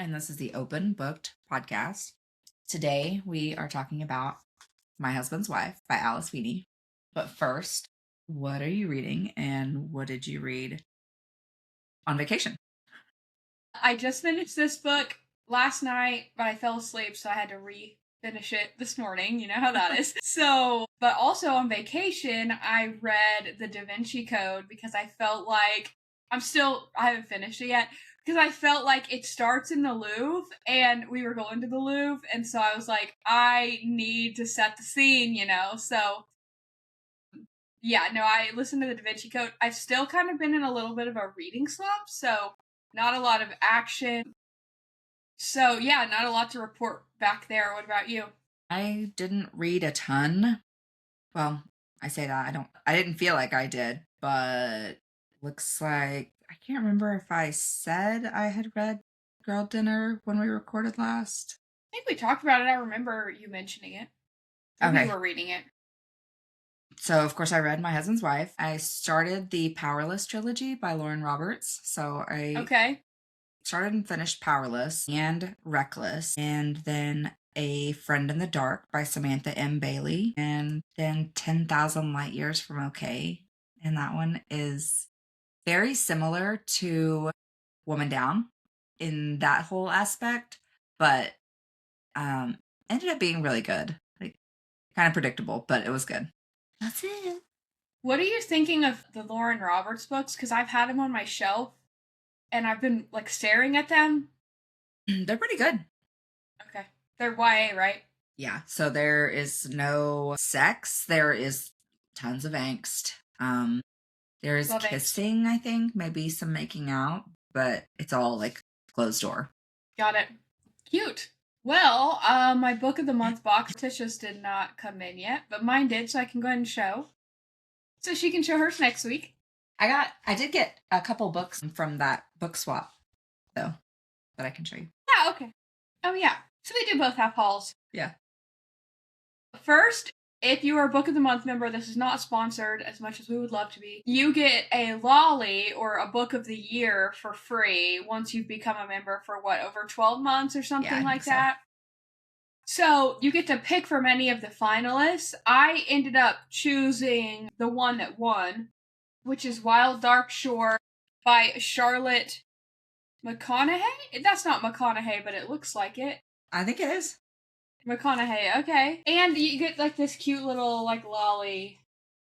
and this is the Open Booked Podcast. Today we are talking about My Husband's Wife by Alice Feeney. But first, what are you reading and what did you read on vacation? I just finished this book last night, but I fell asleep, so I had to finish it this morning. You know how that is. But also on vacation, I read The Da Vinci Code because I felt like I haven't finished it yet, because I felt like it starts in the Louvre and we were going to the Louvre. And so I was like, I need to set the scene, So yeah, no, I listened to The Da Vinci Code. I've still kind of been in a little bit of a reading slump, so not a lot of action. So yeah, not a lot to report back there. What about you? I didn't read a ton. Well, I say that I didn't feel like I did, but looks like I can't remember if I said I had read Girl Dinner when we recorded last. I think we talked about it. I remember you mentioning it. Okay. We were reading it. So, of course, I read My Husband's Wife. I started the Powerless trilogy by Lauren Roberts. So I started and finished Powerless and Reckless, and then A Friend in the Dark by Samantha M. Bailey, and then 10,000 Light Years from OK. And that one is very similar to Woman Down in that whole aspect, but ended up being really good. Like, kind of predictable, but it was good. That's it. What are you thinking of the Lauren Roberts books? Because I've had them on my shelf, and I've been staring at them. They're pretty good. Okay. They're YA, right? Yeah. So there is no sex. There is tons of angst. There is kissing, I think, maybe some making out, but it's all closed door. Got it. Cute. Well, my book of the month box, Tisha's did not come in yet, but mine did, so I can go ahead and show. So she can show hers next week. I did get a couple books from that book swap, though, that I can show you. Yeah, okay. Oh, yeah. So we do both have hauls. Yeah. First, if you are a Book of the Month member, this is not sponsored as much as we would love to be. You get a lolly or a Book of the Year for free once you've become a member for over 12 months or something like that. So you get to pick from any of the finalists. I ended up choosing the one that won, which is Wild Dark Shore by Charlotte McConaughey? That's not McConaughey, but it looks like it. I think it is. McConaughey, okay. And you get this cute little lolly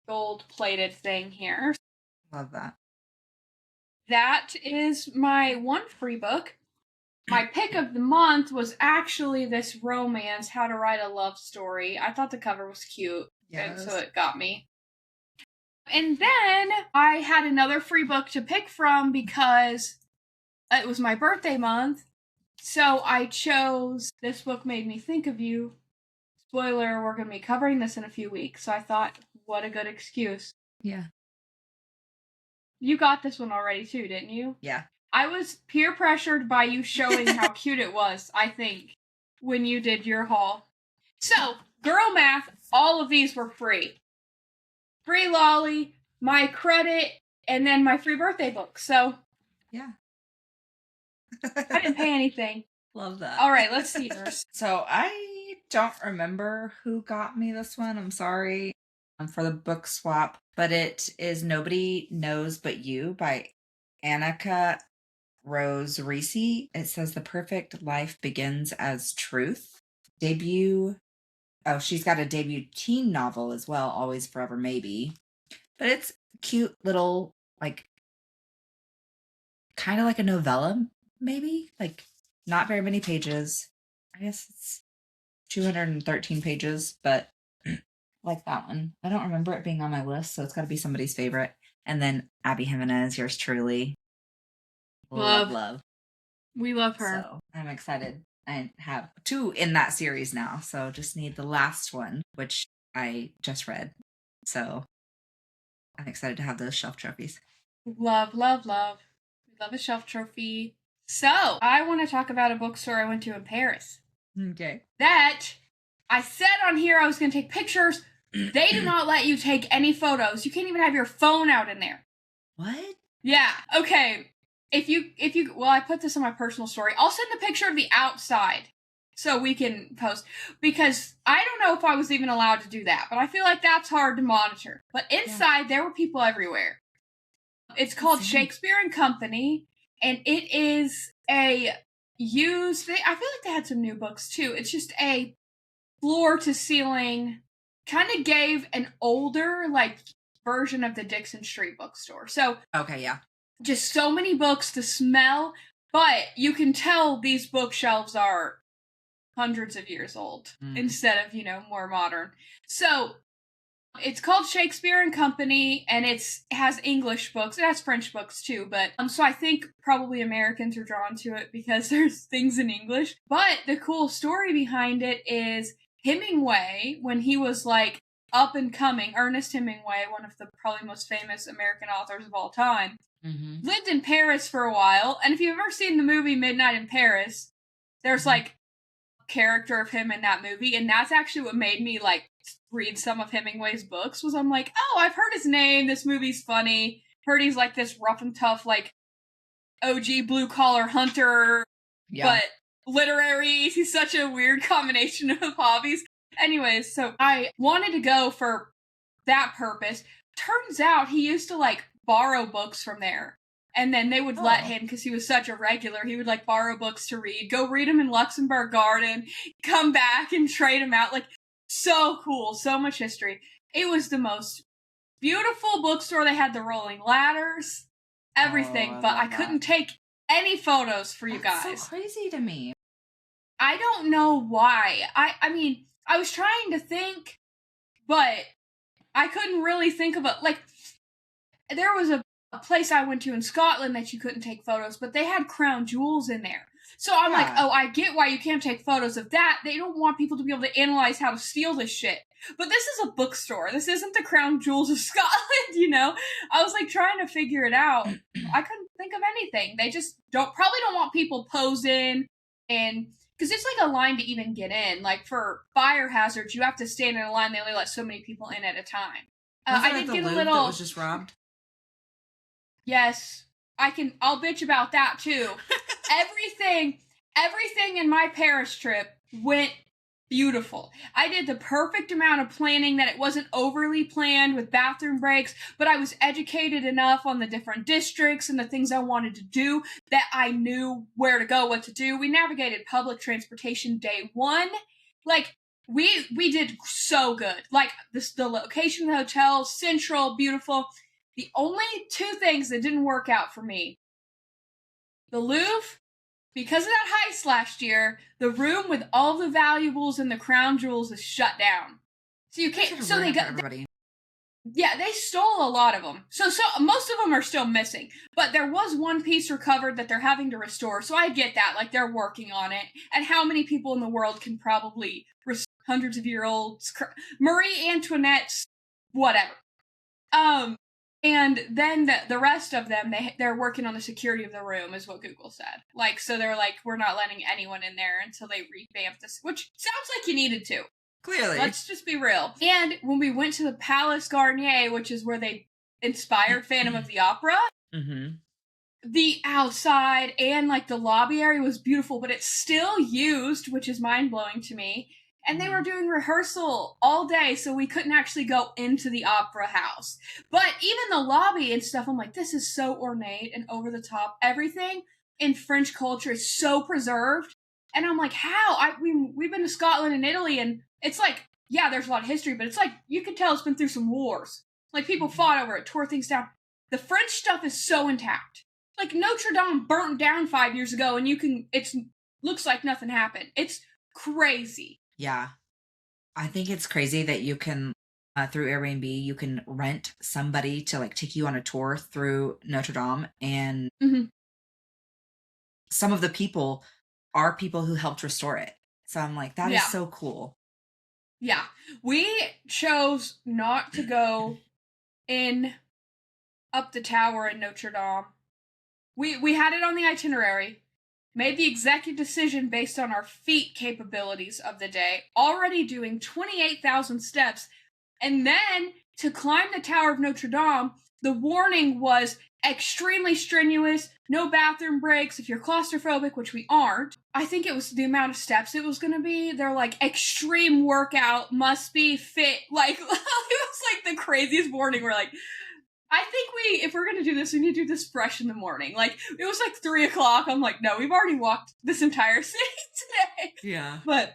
gold-plated thing here. Love that. That is my one free book. My pick of the month was actually this romance, How to Write a Love Story. I thought the cover was cute, and so it got me. And then I had another free book to pick from because it was my birthday month. So I chose This Book Made Me Think of You. Spoiler, we're going to be covering this in a few weeks. So I thought, what a good excuse. Yeah. You got this one already too, didn't you? Yeah. I was peer pressured by you showing how cute it was, I think, when you did your haul. So, girl math, all of these were free. Free lolly, my credit, and then my free birthday book. So, yeah. I didn't pay anything. Love that. All right, let's see yours. So I don't remember who got me this one. I'm sorry for the book swap, but it is Nobody Knows But You by Annika Rose Reese. It says The Perfect Life Begins as Truth. She's got a debut teen novel as well, Always Forever Maybe. But it's cute little, kind of like a novella, maybe? Not very many pages. I guess it's 213 pages, but like that one. I don't remember it being on my list, so it's got to be somebody's favorite. And then Abby Jimenez, yours truly. Love. We love her. So I'm excited. I have 2 in that series now, so just need the last one, which I just read. So I'm excited to have those shelf trophies. Love, love, love. We love a shelf trophy. So, I want to talk about a bookstore I went to in Paris. Okay. That I said on here I was going to take pictures. They do not let you take any photos. You can't even have your phone out in there. What? Yeah. Okay. well, I put this on my personal story. I'll send a picture of the outside so we can post, because I don't know if I was even allowed to do that, but I feel like that's hard to monitor. But inside, there were people everywhere. It's called Shakespeare and Company, and it is I feel like they had some new books too. It's just a floor to ceiling, kind of gave an older, like, version of the Dixon Street bookstore. So, okay, yeah. Just so many books to smell, but you can tell these bookshelves are hundreds of years old instead of, more modern. So, it's called Shakespeare and Company, and it has English books. It has French books too, but so I think probably Americans are drawn to it because there's things in English. But the cool story behind it is Hemingway, when he was like up and coming, Ernest Hemingway, one of the probably most famous American authors of all time, lived in Paris for a while. And if you've ever seen the movie Midnight in Paris, there's like a character of him in that movie, and that's actually what made me like read some of Hemingway's books. Was I'm like, oh, I've heard his name, this movie's funny, heard he's like this rough and tough, like OG blue collar hunter, but literary. He's such a weird combination of hobbies. Anyways, so I wanted to go for that purpose. Turns out he used to like borrow books from there, and then they would let him, because he was such a regular, he would like borrow books to read, go read them in Luxembourg Garden, come back and trade them out. Like, so cool, so much history. It was the most beautiful bookstore. They had the rolling ladders, everything, but I couldn't take any photos for you guys. That's so crazy to me. I don't know why. I mean, I was trying to think, but I couldn't really think of it. Like, there was a place I went to in Scotland that you couldn't take photos, but they had crown jewels in there. So I'm like, oh, I get why you can't take photos of that. They don't want people to be able to analyze how to steal this shit. But this is a bookstore. This isn't the crown jewels of Scotland, I was like trying to figure it out. I couldn't think of anything. They just probably don't want people posing, and because it's like a line to even get in. Like for fire hazards, you have to stand in a line. They only let so many people in at a time. I did get a little. That was just robbed. Yes, I'll bitch about that too. Everything in my Paris trip went beautiful. I did the perfect amount of planning that it wasn't overly planned with bathroom breaks, but I was educated enough on the different districts and the things I wanted to do that I knew where to go, what to do. We navigated public transportation day one. Like, we did so good. Like, the location of the hotel, central, beautiful. The only two things that didn't work out for me: the Louvre, because of that heist last year, the room with all the valuables and the crown jewels is shut down. So you can't. So they got everybody. They stole a lot of them. So most of them are still missing. But there was one piece recovered that they're having to restore. So I get that. Like, they're working on it. And how many people in the world can probably restore hundreds of year olds? Marie Antoinette's whatever. And then the rest of them, they're working on the security of the room, is what Google said. Like, so they're like, we're not letting anyone in there until they revamp this, which sounds like you needed to. Clearly. Let's just be real. And when we went to the Palace Garnier, which is where they inspired Phantom of the Opera, the outside and like the lobby area was beautiful, but it's still used, which is mind-blowing to me. And they were doing rehearsal all day, so we couldn't actually go into the opera house. But even the lobby and stuff, I'm like, this is so ornate and over the top. Everything in French culture is so preserved. And I'm like, how? We've been to Scotland and Italy, and it's like, yeah, there's a lot of history, but it's like, you can tell it's been through some wars. Like, people fought over it, tore things down. The French stuff is so intact. Like, Notre Dame burnt down 5 years ago, and looks like nothing happened. It's crazy. Yeah. I think it's crazy that you can, through Airbnb, you can rent somebody to like take you on a tour through Notre Dame. And some of the people are people who helped restore it. So I'm like, that is so cool. Yeah. We chose not to go up the tower in Notre Dame. We had it on the itinerary. Made the executive decision based on our feet capabilities of the day, already doing 28,000 steps, and then to climb the Tower of Notre Dame, the warning was extremely strenuous, no bathroom breaks if you're claustrophobic, which we aren't. I think it was the amount of steps it was going to be. They're like, extreme workout, must be fit. Like, it was like the craziest warning. We're like, I think if we're going to do this, we need to do this fresh in the morning. Like, it was like 3 o'clock. I'm like, no, we've already walked this entire city today. Yeah. But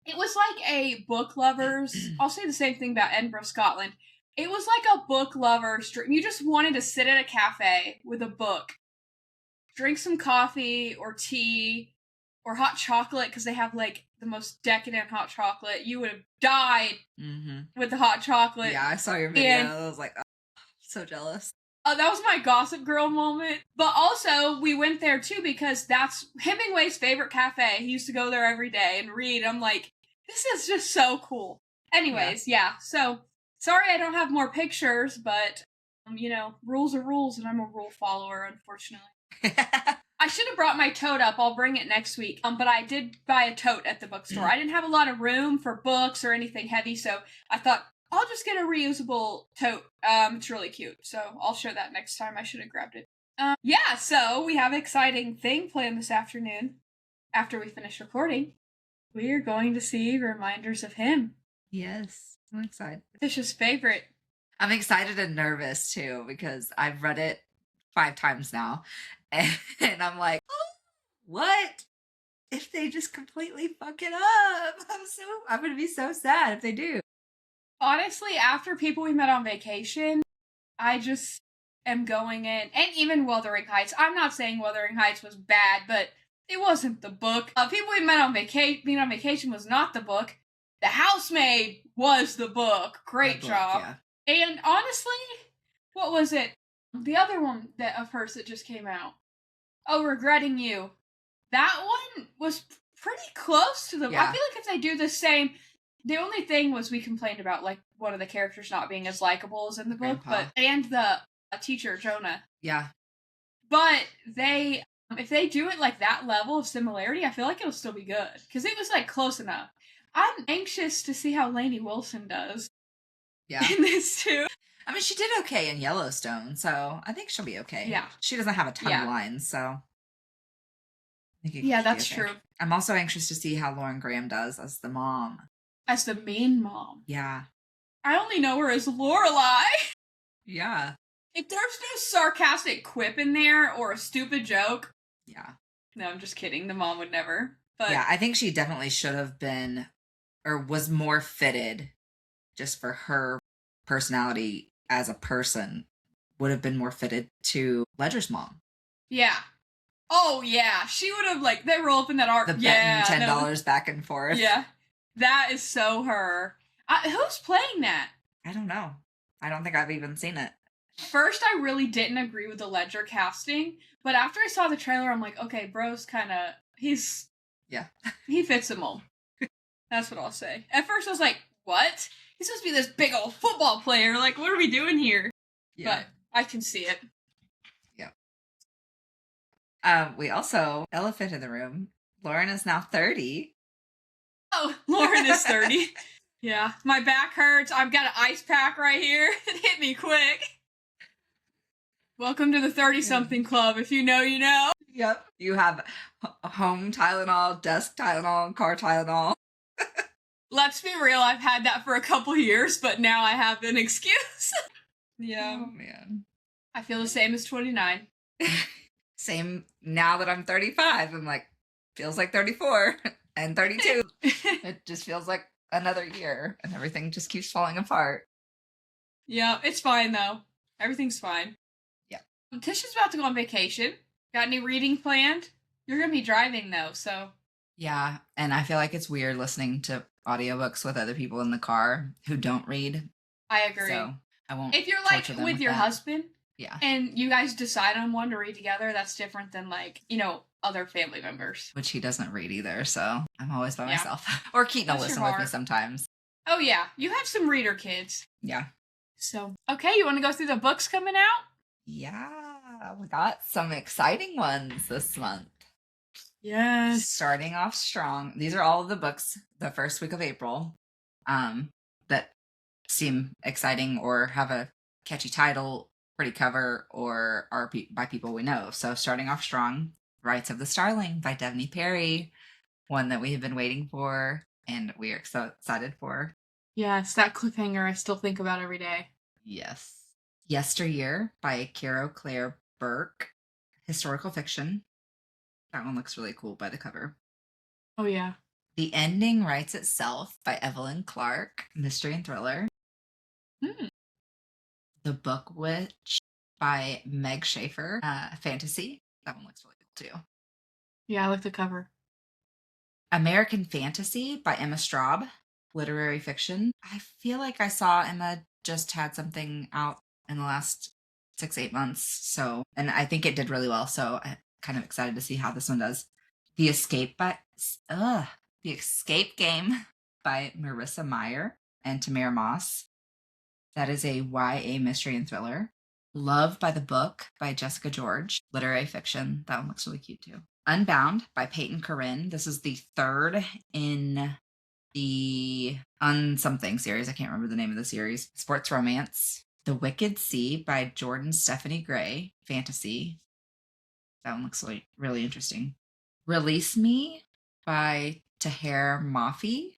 it was like a book lovers. I'll say the same thing about Edinburgh, Scotland. It was like a book lover stream. You just wanted to sit at a cafe with a book, drink some coffee or tea or hot chocolate, because they have like the most decadent hot chocolate. You would have died with the hot chocolate. Yeah, I saw your video. And I was like, oh, so jealous. That was my Gossip Girl moment. But also, we went there too because that's Hemingway's favorite cafe. He used to go there every day and read. I'm like, this is just so cool. Anyways, yeah. So, sorry I don't have more pictures, but, rules are rules, and I'm a rule follower, unfortunately. I should have brought my tote up. I'll bring it next week. But I did buy a tote at the bookstore. I didn't have a lot of room for books or anything heavy, so I thought, I'll just get a reusable tote. It's really cute, so I'll show that next time. I should have grabbed it. So we have an exciting thing planned this afternoon. After we finish recording, we are going to see Reminders of Him. Yes, I'm excited. Fish's favorite. I'm excited and nervous, too, because I've read it 5 times now. And I'm like, oh, what if they just completely fuck it up? I'm going to be so sad if they do. Honestly, after People We Met on Vacation, I just am going in, and even Wuthering Heights. I'm not saying Wuthering Heights was bad, but it wasn't the book. People We Met on Vacation was not the book. The Housemaid was the book. Great job. Yeah. And honestly, what was it? The other one of hers that just came out. Oh, Regretting You. That one was pretty close to the... Yeah. I feel like if they do the same... The only thing was we complained about, like, one of the characters not being as likable as in the book, and the teacher, Jonah. Yeah. But if they do it like that level of similarity, I feel like it'll still be good. Because it was, like, close enough. I'm anxious to see how Lainey Wilson does. Yeah. In this, too. I mean, she did okay in Yellowstone, so I think she'll be okay. Yeah. She doesn't have a ton of lines, so... Yeah, that's true. I'm also anxious to see how Lauren Graham does as the mom. As the main mom. Yeah. I only know her as Lorelai. Yeah. If there's no sarcastic quip in there or a stupid joke. Yeah. No, I'm just kidding. The mom would never. But yeah, I think she definitely should have been, or was more fitted, just for her personality as a person, would have been more fitted to Ledger's mom. Yeah. Oh, yeah. She would have, like, they roll up in that arc. The betting $10 back and forth. Yeah. That is so her. Who's playing that? I don't know. I don't think I've even seen it. First, I really didn't agree with the Ledger casting, but after I saw the trailer, I'm like, okay, bro's kind of, yeah. He fits the mold. That's what I'll say. At first, I was like, what? He's supposed to be this big old football player. Like, what are we doing here? Yeah. But I can see it. Yeah. We also, elephant in the room, Lauren is now 30. Oh, Lauren is 30. Yeah. My back hurts. I've got an ice pack right here. It hit me quick. Welcome to the 30-something club. If you know, you know. Yep. You have home Tylenol, desk Tylenol, car Tylenol. Let's be real. I've had that for a couple years, but now I have an excuse. Yeah. Oh, man. I feel the same as 29. Same now that I'm 35. I'm like, feels like 34. And 32, it just feels like another year, and everything just keeps falling apart. Yeah, it's fine, though. Everything's fine. Yeah. Tisha's about to go on vacation. Got any reading planned? You're going to be driving, though, so... Yeah, and I feel like it's weird listening to audiobooks with other people in the car who don't read. I agree. So I won't. If you're, like, with your husband, yeah, and you guys decide on one to read together, that's different than, like, other family members. Which he doesn't read either, so I'm always by myself. Or Keaton will listen with me sometimes. Oh, yeah. You have some reader kids. Yeah. So, okay, you want to go through the books coming out? Yeah, we got some exciting ones this month. Yes. Starting off strong. These are all of the books the first week of April that seem exciting or have a catchy title, pretty cover, or are by people we know. So starting off strong, Rights of the Starling by Devney Perry, one that we have been waiting for and we are so excited for. Yes, that cliffhanger I still think about every day. Yes. Yesteryear by Caro Claire Burke, historical fiction. That one looks really cool by the cover. Oh, yeah. The Ending Writes Itself by Evelyn Clark, mystery and thriller. The Book Witch by Meg Schaefer, fantasy. That one looks really cool too. Yeah, I like the cover. American Fantasy by Emma Straub, literary fiction. I feel like I saw Emma just had something out in the last 6-8 months. So, and I think it did really well. So I'm kind of excited to see how this one does. The Escape Game by Marissa Meyer and Tamara Moss. That is a YA mystery and thriller. Love by the Book by Jessica George, literary fiction. That one looks really cute too. Unbound by Peyton Corinne. This is the third in the Unsomething series. I can't remember the name of the series. Sports romance. The Wicked Sea by Jordan Stephanie Gray, fantasy. That one looks really interesting. Release Me by Taher Mafi.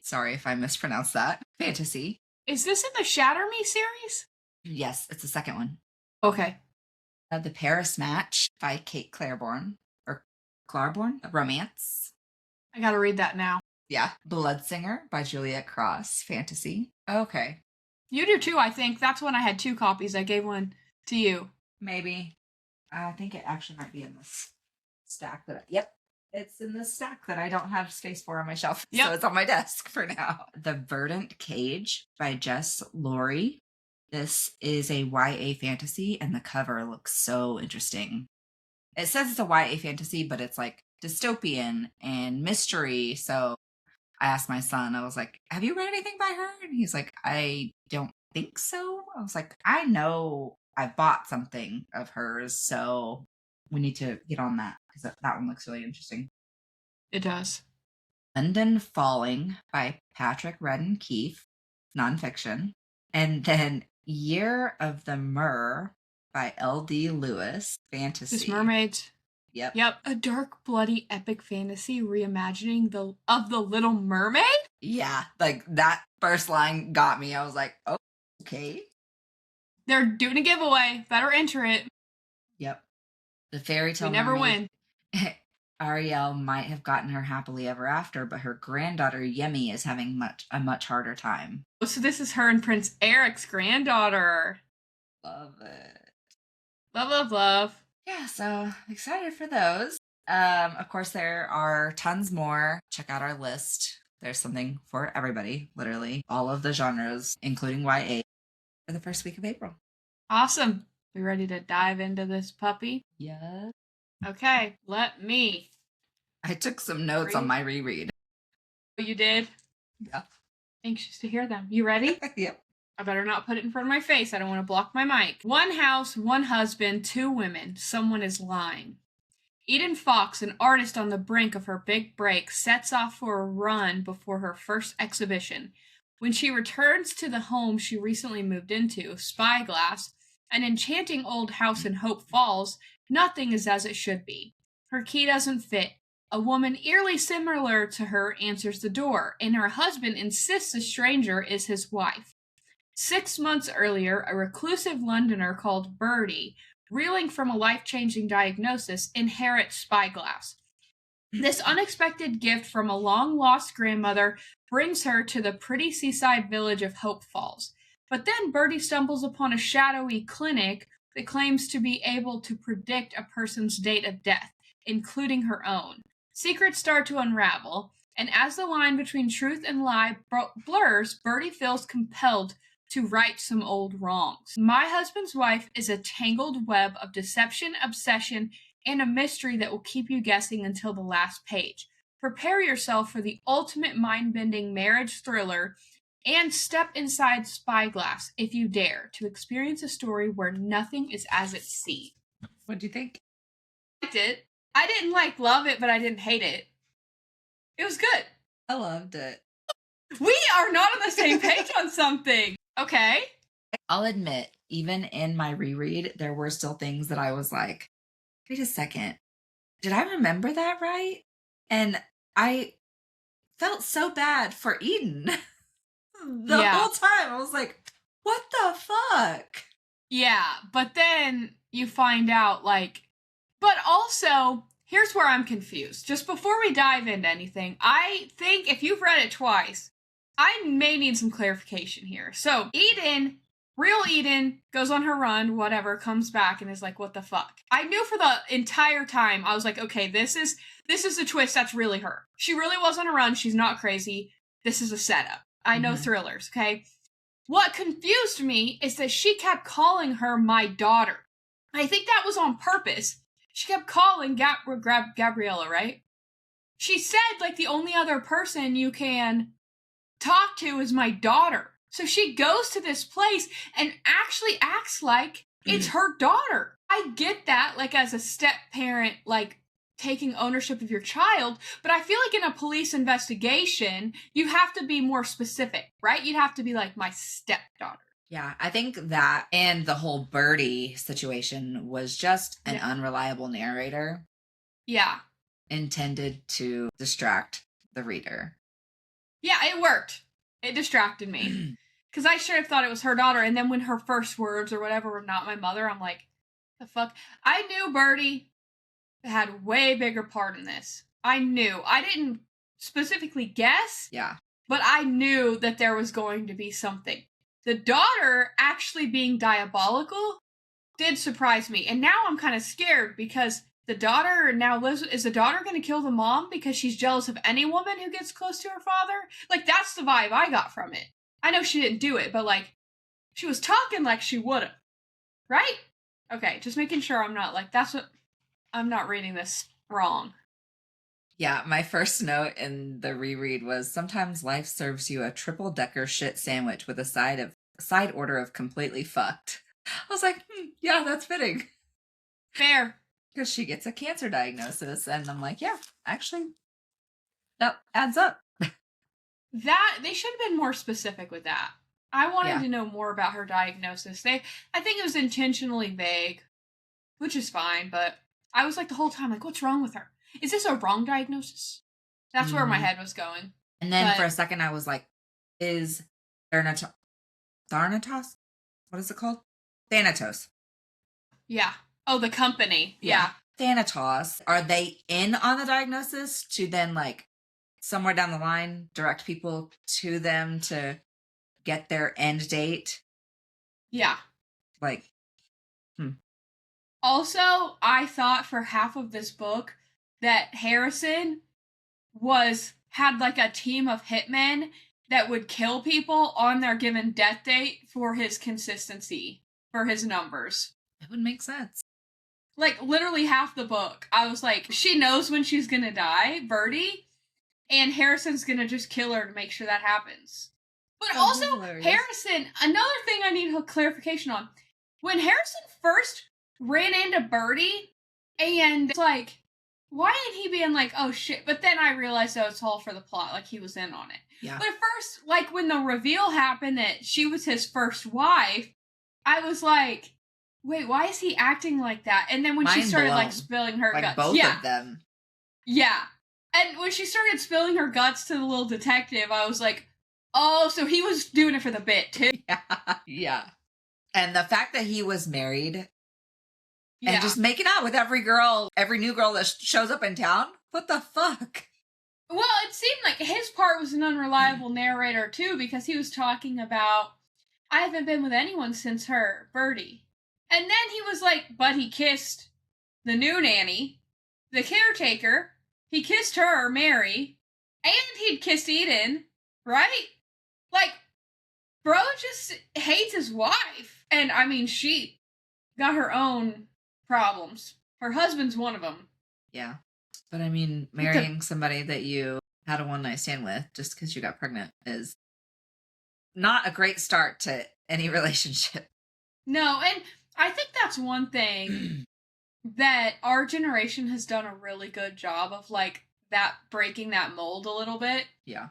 Sorry if I mispronounced that. Fantasy. Is this in the Shatter Me series? Yes, it's the second one. Okay. The Paris Match by Kate Claiborne, or Claiborne, romance. I gotta read that now. Yeah. Bloodsinger by Juliet Cross, fantasy. Okay. You do too, I think. That's when I had 2 copies. I gave one to you. Maybe. I think it actually might be in this stack yep. It's in this stack that I don't have space for on my shelf. Yep. So it's on my desk for now. The Verdant Cage by Jess Laurie. This is a YA fantasy, and the cover looks so interesting. It says it's a YA fantasy, but it's like dystopian and mystery. So I asked my son, I was like, have you read anything by her? And he's like, I don't think so. I was like, I know I bought something of hers, so we need to get on that because that one looks really interesting. It does. London Falling by Patrick Redden Keefe, nonfiction. And then Year of the Mer by L.D. Lewis, fantasy. This mermaids. Yep. Yep. A dark, bloody, epic fantasy reimagining of the Little Mermaid? Yeah, like that first line got me. I was like, oh, okay. They're doing a giveaway. Better enter it. Yep. The fairy tale. We never win. Ariel might have gotten her happily ever after, but her granddaughter Yemi is having a much harder time. Oh, so this is her and Prince Eric's granddaughter. Love it. Love, love, love. Yeah, so excited for those. Of course, there are tons more. Check out our list. There's something for everybody, literally. All of the genres, including YA, for the first week of April. Awesome. We ready to dive into this puppy? Yeah. Okay, let me. I took some notes on my reread. Oh, you did? Yeah. Anxious to hear them. You ready? Yep. I better not put it in front of my face. I don't want to block my mic. One house, one husband, 2 women. Someone is lying. Eden Fox, an artist on the brink of her big break, sets off for a run before her first exhibition. When she returns to the home she recently moved into, Spyglass, an enchanting old house in Hope Falls, nothing is as it should be. Her key doesn't fit. A woman eerily similar to her answers the door, and her husband insists the stranger is his wife. 6 months earlier, a reclusive Londoner called Bertie, reeling from a life-changing diagnosis, inherits Spyglass. This unexpected gift from a long-lost grandmother brings her to the pretty seaside village of Hope Falls. But then Bertie stumbles upon a shadowy clinic that claims to be able to predict a person's date of death, including her own. Secrets start to unravel, and as the line between truth and lie blurs, Bertie feels compelled to right some old wrongs. My Husband's Wife is a tangled web of deception, obsession, and a mystery that will keep you guessing until the last page. Prepare yourself for the ultimate mind-bending marriage thriller and step inside Spyglass, if you dare, to experience a story where nothing is as it seems. What'd you think? I liked it. I didn't love it, but I didn't hate it. It was good. I loved it. We are not on the same page on something. Okay. I'll admit, even in my reread, there were still things that I was like, wait a second. Did I remember that right? And I felt so bad for Eden the whole time. I was like, what the fuck? Yeah, but then you find out, like, but also, here's where I'm confused. Just before we dive into anything, I think if you've read it twice, I may need some clarification here. So, Eden, real Eden, goes on her run, whatever, comes back and is like, what the fuck? I knew for the entire time, I was like, okay, this is the twist, that's really her. She really was on a run, she's not crazy. This is a setup. I know thrillers, okay? What confused me is that she kept calling her my daughter. I think that was on purpose. She kept calling Gabriella, right? She said, like, the only other person you can talk to is my daughter. So she goes to this place and actually acts like it's her daughter. I get that, like, as a step parent, like, taking ownership of your child, but I feel like in a police investigation, you have to be more specific, right? You'd have to be like, my stepdaughter. Yeah, I think that and the whole Birdie situation was just an unreliable narrator. Yeah. Intended to distract the reader. Yeah, it worked. It distracted me. Because I should have thought it was her daughter, and then when her first words or whatever were not my mother, I'm like, the fuck? I knew Birdie had way bigger part in this. I knew. I didn't specifically guess. Yeah. But I knew that there was going to be something. The daughter actually being diabolical did surprise me. And now I'm kind of scared because the daughter now lives. Is the daughter going to kill the mom because she's jealous of any woman who gets close to her father? Like, that's the vibe I got from it. I know she didn't do it, but, like, she was talking like she would have. Right? Okay, just making sure I'm not, like, I'm not reading this wrong. Yeah, my first note in the reread was sometimes life serves you a triple-decker shit sandwich with a side order of completely fucked. I was like, yeah, that's fitting. Fair. Because she gets a cancer diagnosis, and I'm like, yeah, actually, that adds up. That they should have been more specific with that. I wanted to know more about her diagnosis. I think it was intentionally vague, which is fine, but I was like the whole time, like, what's wrong with her? Is this a wrong diagnosis? That's where my head was going. And then for a second, I was like, is Thanatos? What is it called? Thanatos. Yeah. Oh, the company. Yeah. Thanatos. Are they in on the diagnosis to then, like, somewhere down the line, direct people to them to get their end date? Yeah. Like, Also, I thought for half of this book that Harrison had like a team of hitmen that would kill people on their given death date for his consistency, for his numbers. It would make sense. Like, literally half the book, I was like, she knows when she's gonna die, Birdie, and Harrison's gonna just kill her to make sure that happens. But also, hilarious. Harrison, another thing I need clarification on. When Harrison first ran into Birdie, and it's like, why ain't he being like, oh shit? But then I realized that it's all for the plot, like he was in on it. Yeah. But at first, like when the reveal happened that she was his first wife, I was like, wait, why is he acting like that? And then when she started like spilling her guts. Both of them. Yeah. And when she started spilling her guts to the little detective, I was like, oh, so he was doing it for the bit too. Yeah. And the fact that he was married and just making out with every new girl that shows up in town. What the fuck? Well, it seemed like his part was an unreliable narrator too, because he was talking about, I haven't been with anyone since her, Birdie. And then he was like, but he kissed the new nanny, the caretaker, he kissed her, Mary, and he'd kissed Eden, right? Like, bro just hates his wife. And I mean, she got her own problems. Her husband's one of them. Yeah. But I mean, marrying somebody that you had a one-night stand with just because you got pregnant is not a great start to any relationship. No, and I think that's one thing that our generation has done a really good job of, like, that breaking that mold a little bit. Yeah.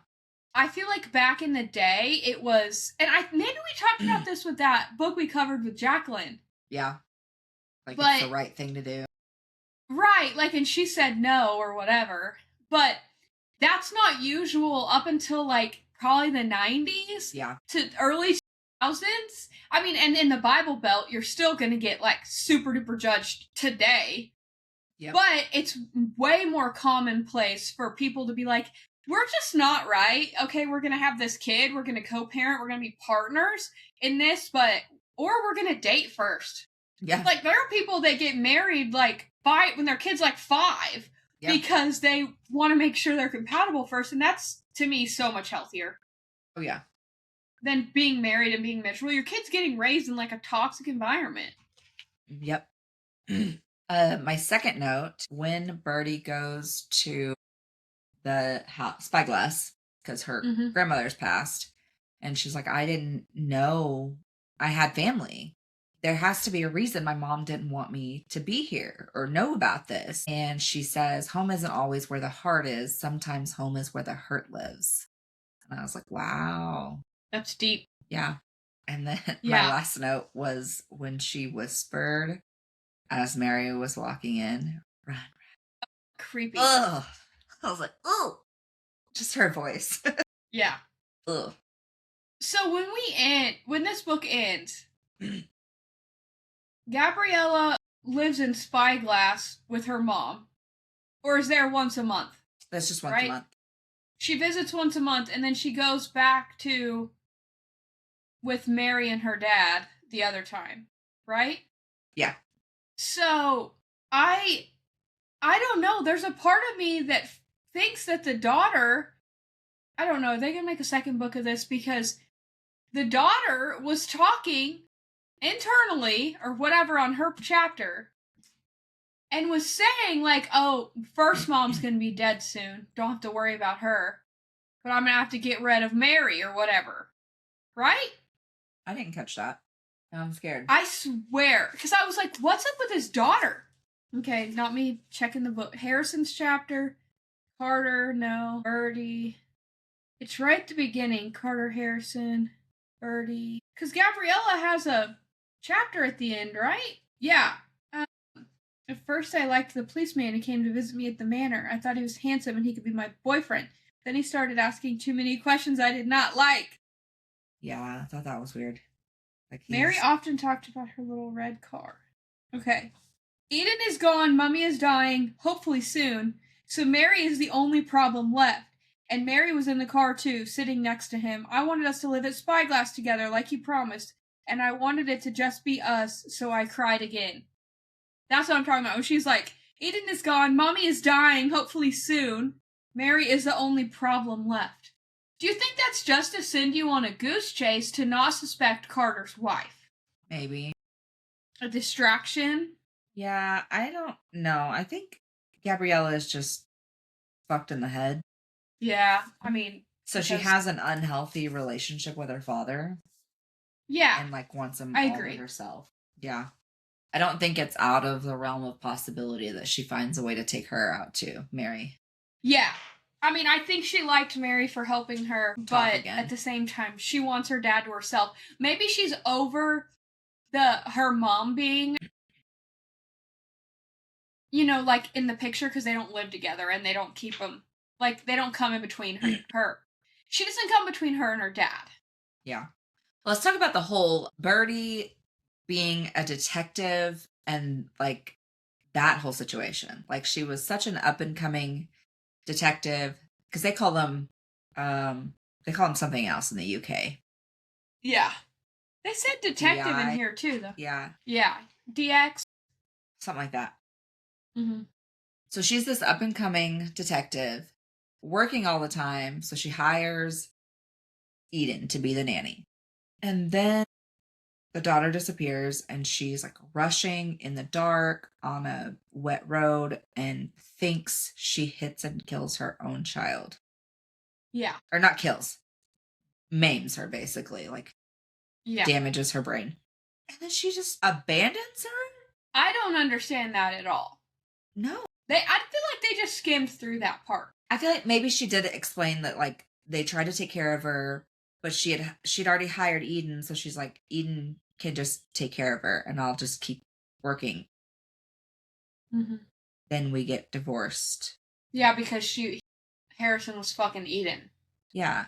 I feel like back in the day it was, and maybe we talked about this with that book we covered with Jacqueline. Yeah. Like, it's the right thing to do. Right, like, and she said no or whatever. But that's not usual up until, like, probably the 90s. Yeah. To early 2000s. I mean, and in the Bible Belt, you're still going to get, like, super duper judged today. Yep. But it's way more commonplace for people to be like, we're just not right. Okay, we're going to have this kid. We're going to co-parent. We're going to be partners in this, or we're going to date first. Yeah. Like, there are people that get married, like, when their kid's, like, 5. Yep. Because they want to make sure they're compatible first. And that's, to me, so much healthier. Oh, yeah. Than being married and being miserable. Your kid's getting raised in, like, a toxic environment. Yep. My second note, when Birdie goes to the house, Spyglass, because her grandmother's passed, and she's like, I didn't know I had family. There has to be a reason my mom didn't want me to be here or know about this. And she says, home isn't always where the heart is. Sometimes home is where the hurt lives. And I was like, wow. That's deep. Yeah. And then my last note was when she whispered as Mary was walking in, run. Creepy. Ugh. I was like, oh, just her voice. Yeah. Ugh. So when this book ends, Gabriella lives in Spyglass with her mom, or is there once a month? That's just once a month. She visits once a month, and then she goes back with Mary and her dad the other time, right? Yeah. So I don't know. There's a part of me that thinks that the daughter, I don't know, are they gonna make a second book of this? Because the daughter was talking internally or whatever on her chapter and was saying, like, oh, first mom's gonna be dead soon. Don't have to worry about her. But I'm gonna have to get rid of Mary or whatever. Right? I didn't catch that. I'm scared. I swear. Because I was like, what's up with his daughter? Okay, not me checking the book. Harrison's chapter. Carter, no. Birdie. It's right at the beginning. Carter, Harrison, Birdie. Because Gabriella has a chapter at the end, right? Yeah. At first I liked the policeman who came to visit me at the manor. I thought he was handsome and he could be my boyfriend. Then he started asking too many questions I did not like. Yeah, I thought that was weird. Like, Mary often talked about her little red car. Okay. Eden is gone, Mummy is dying, hopefully soon, so Mary is the only problem left. And Mary was in the car too, sitting next to him. I wanted us to live at Spyglass together, like he promised, and I wanted it to just be us, so I cried again. That's what I'm talking about. When she's like, Eden is gone, Mommy is dying, hopefully soon. Mary is the only problem left. Do you think that's just to send you on a goose chase to not suspect Carter's wife? Maybe. A distraction? Yeah, I don't know. I think Gabriella is just fucked in the head. Yeah, I mean... So she has an unhealthy relationship with her father. Yeah. And, like, wants him all to herself. Yeah. I don't think it's out of the realm of possibility that she finds a way to take her out too, Mary. Yeah. I mean, I think she liked Mary for helping her, but at the same time, she wants her dad to herself. Maybe she's over her mom being, you know, like in the picture because they don't live together and they don't keep them, like they don't come in between her. She doesn't come between her and her dad. Yeah. Let's talk about the whole Birdie being a detective and like that whole situation. Like she was such an up and coming detective because they call them something else in the UK. Yeah. They said detective in here too though. Yeah. Yeah. DX. Something like that. Mm-hmm. So she's this up and coming detective working all the time. So she hires Eden to be the nanny. And then the daughter disappears and she's like rushing in the dark on a wet road and thinks she hits and kills her own child. Yeah. Or not kills. Maims her basically. Like damages her brain. And then she just abandons her? I don't understand that at all. No. I feel like they just skimmed through that part. I feel like maybe she did explain that like they tried to take care of her, but she'd already hired Eden, so she's like, Eden can just take care of her and I'll just keep working. Mm-hmm. Then we get divorced. Yeah, because Harrison was fucking Eden. Yeah.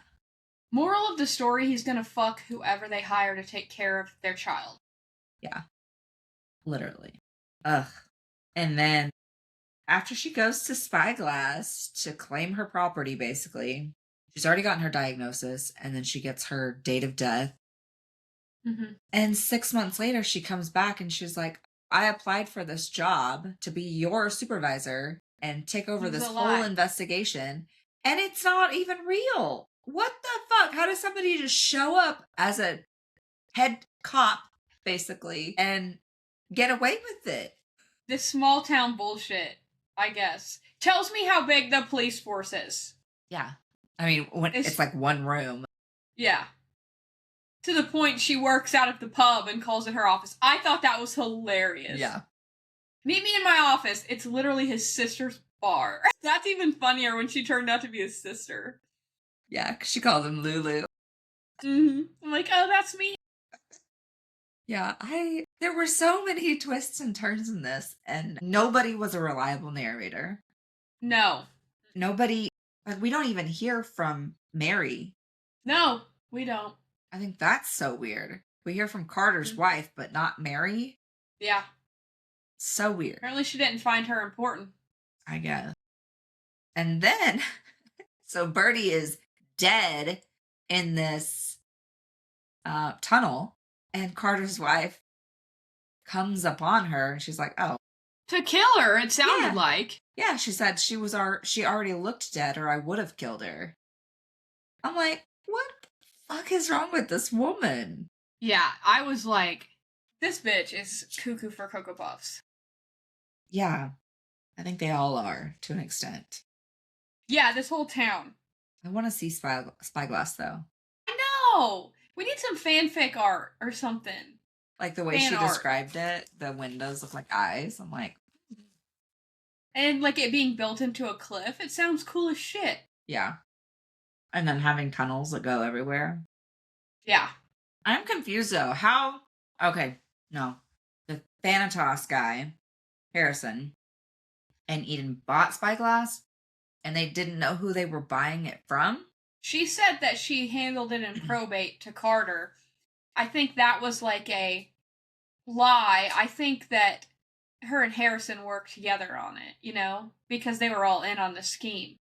Moral of the story, he's gonna fuck whoever they hire to take care of their child. Yeah. Literally. Ugh. And then after she goes to Spyglass to claim her property, basically, she's already gotten her diagnosis, and then she gets her date of death. Mm-hmm. And 6 months later, she comes back and she's like, I applied for this job to be your supervisor and take over this whole investigation, and it's not even real. What the fuck? How does somebody just show up as a head cop, basically, and get away with it? This small town bullshit, I guess. Tells me how big the police force is. Yeah. I mean, it's like one room. Yeah. To the point she works out of the pub and calls it her office. I thought that was hilarious. Yeah. Meet me in my office. It's literally his sister's bar. That's even funnier when she turned out to be his sister. Yeah, because she calls him Lulu. Mm-hmm. I'm like, oh, that's me. Yeah, there were so many twists and turns in this, and nobody was a reliable narrator. No. Nobody, like, we don't even hear from Mary. No, we don't. I think that's so weird. We hear from Carter's wife, but not Mary. Yeah. So weird. Apparently she didn't find her important. I guess. And then, so Birdie is dead in this tunnel, and Carter's wife comes upon her, and she's like, oh. To kill her, it sounded like. Yeah, she said she already looked dead, or I would have killed her. I'm like, what the fuck is wrong with this woman? Yeah, I was like, this bitch is cuckoo for Cocoa Puffs. Yeah, I think they all are, to an extent. Yeah, this whole town. I want to see Spyglass, though. I know! We need some fanfic art or something. Like the way she described it, the windows look like eyes. I'm like... And like it being built into a cliff, it sounds cool as shit. Yeah. And then having tunnels that go everywhere. Yeah. I'm confused, though. How... Okay, no. The Thanatos guy, Harrison, and Eden bought Spyglass, and they didn't know who they were buying it from? She said that she handled it in probate to Carter. I think that was like a lie. I think that her and Harrison worked together on it, you know? Because they were all in on the scheme.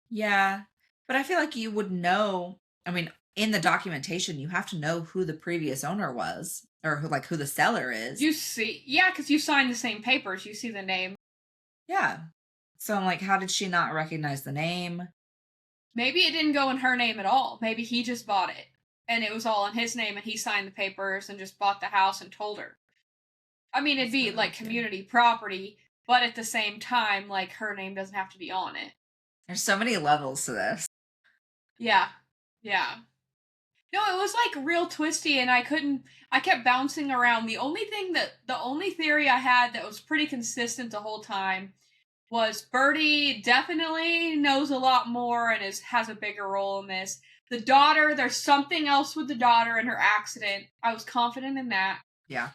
Yeah. But I feel like you would know, I mean, in the documentation, you have to know who the previous owner was, or who the seller is. You see, yeah, because you signed the same papers. You see the name. Yeah. So I'm like, how did she not recognize the name? Maybe it didn't go in her name at all. Maybe he just bought it. And it was all in his name, and he signed the papers and just bought the house and told her. I mean, it'd be like community property, but at the same time, like, her name doesn't have to be on it. There's so many levels to this. Yeah. Yeah. No, it was like real twisty, and I kept bouncing around. The only theory I had that was pretty consistent the whole time was Birdie definitely knows a lot more and has a bigger role in this. The daughter, there's something else with the daughter and her accident. I was confident in that. Yeah.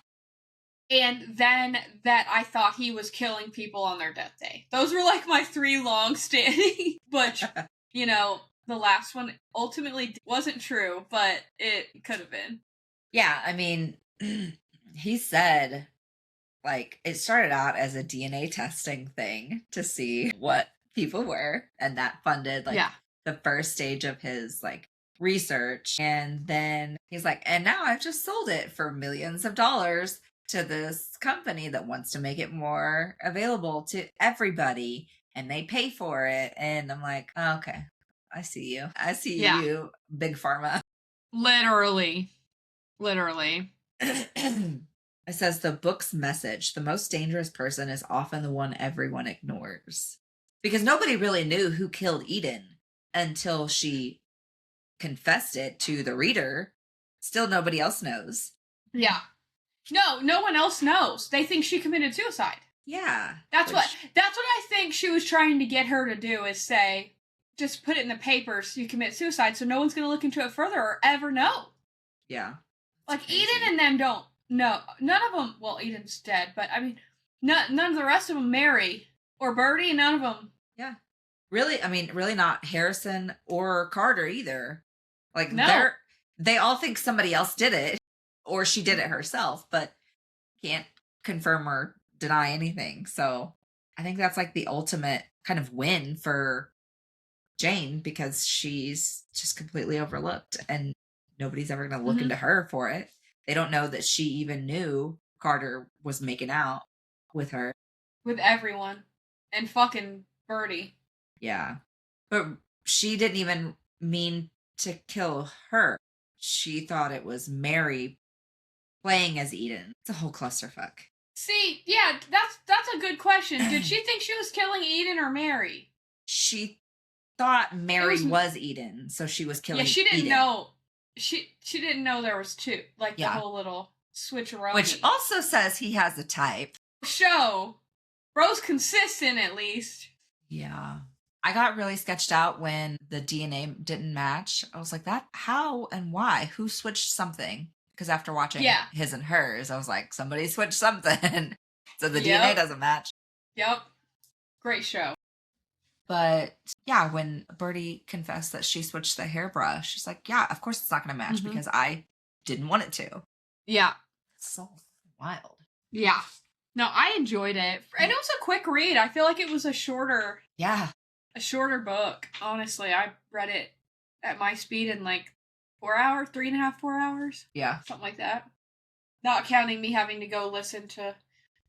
And then that I thought he was killing people on their death day. Those were like my 3 long-standing, but, you know, the last one ultimately wasn't true, but it could have been. Yeah, I mean, he said, like, it started out as a DNA testing thing to see what people were, and that funded, like, the first stage of his, like, research. And then he's like, and now I've just sold it for millions of dollars to this company that wants to make it more available to everybody, and they pay for it. And I'm like, oh, okay, I see you. I see you, Big Pharma. Literally. It says the book's message, the most dangerous person is often the one everyone ignores. Because nobody really knew who killed Eden until she confessed it to the reader. Still nobody else knows. Yeah. No one else knows. They think she committed suicide. Yeah. That's what I think she was trying to get her to do, is say, just put it in the papers, you commit suicide, so no one's going to look into it further or ever know. Yeah. Like, crazy. Eden and them don't know. None of them, well, Eden's dead, but I mean, none of the rest of them marry. Or Birdie, none of them. Yeah. Really, I mean, really not Harrison or Carter either. Like, no. they all think somebody else did it, or she did it herself, but can't confirm or deny anything. So I think that's like the ultimate kind of win for Jane, because she's just completely overlooked and nobody's ever going to look into her for it. They don't know that she even knew Carter was making out with her. With everyone. And fucking Birdie. Yeah. But she didn't even mean to kill her. She thought it was Mary playing as Eden. It's a whole clusterfuck. See, yeah, that's a good question. Did she think she was killing Eden or Mary? She thought Mary was Eden, so she was killing Eden. Yeah, she didn't know. She didn't know there was two. Like, the whole little switcheroo. Which also says he has a type. Show. Bro's consistent, at least. Yeah. I got really sketched out when the DNA didn't match. I was like, that, how and why? Who switched something? Because after watching his and hers, I was like, somebody switched something. So the DNA doesn't match. Yep. Great show. But yeah, when Birdie confessed that she switched the hairbrush, she's like, yeah, of course it's not going to match because I didn't want it to. Yeah. It's so wild. Yeah. No, I enjoyed it. And it was a quick read. I feel like it was a shorter book. Honestly, I read it at my speed in like 4 hours, 3.5, 4 hours. Yeah. Something like that. Not counting me having to go listen to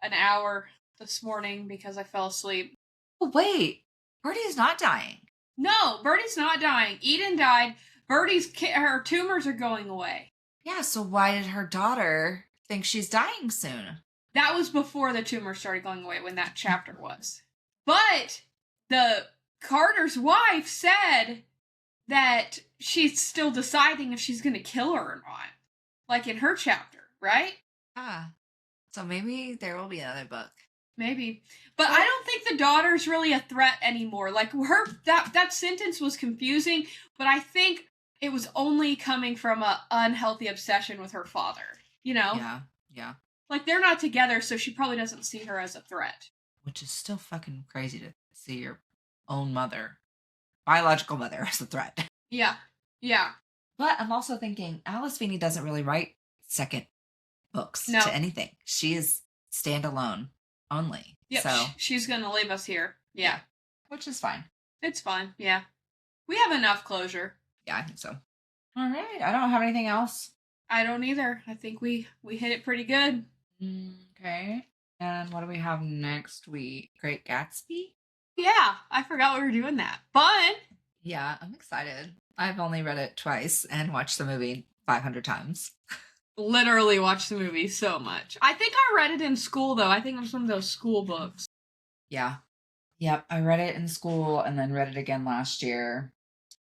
an hour this morning because I fell asleep. Oh, wait. Birdie's not dying. No, Birdie's not dying. Eden died. Her tumors are going away. Yeah, so why did her daughter think she's dying soon? That was before the tumor started going away, when that chapter was. But the Carter's wife said that she's still deciding if she's going to kill her or not. Like in her chapter, right? Ah. So maybe there will be another book. Maybe. But I don't think the daughter's really a threat anymore. Like, that sentence was confusing, but I think it was only coming from an unhealthy obsession with her father. You know? Yeah. Like, they're not together, so she probably doesn't see her as a threat. Which is still fucking crazy to see your own mother, biological mother, as a threat. Yeah. But I'm also thinking Alice Feeney doesn't really write second books to anything. She is standalone only. Yep, so she's going to leave us here. Yeah. Which is fine. It's fine, yeah. We have enough closure. Yeah, I think so. All right. I don't have anything else. I don't either. I think we hit it pretty good. Okay. And what do we have next week? Great Gatsby? Yeah, I forgot we were doing that. Fun! Yeah, I'm excited. I've only read it twice and watched the movie 500 times. Literally watched the movie so much. I think I read it in school, though. I think it was one of those school books. Yeah. Yep, I read it in school and then read it again last year.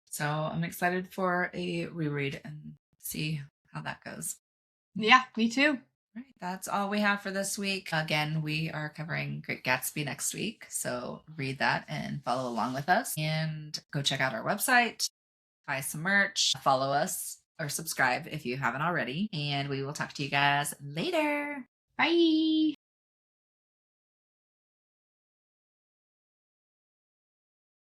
So I'm excited for a reread and see how that goes. Yeah, me too. Right, that's all we have for this week. Again, we are covering Great Gatsby next week, so read that and follow along with us. And go check out our website, buy some merch, follow us, or subscribe if you haven't already. And we will talk to you guys later. Bye!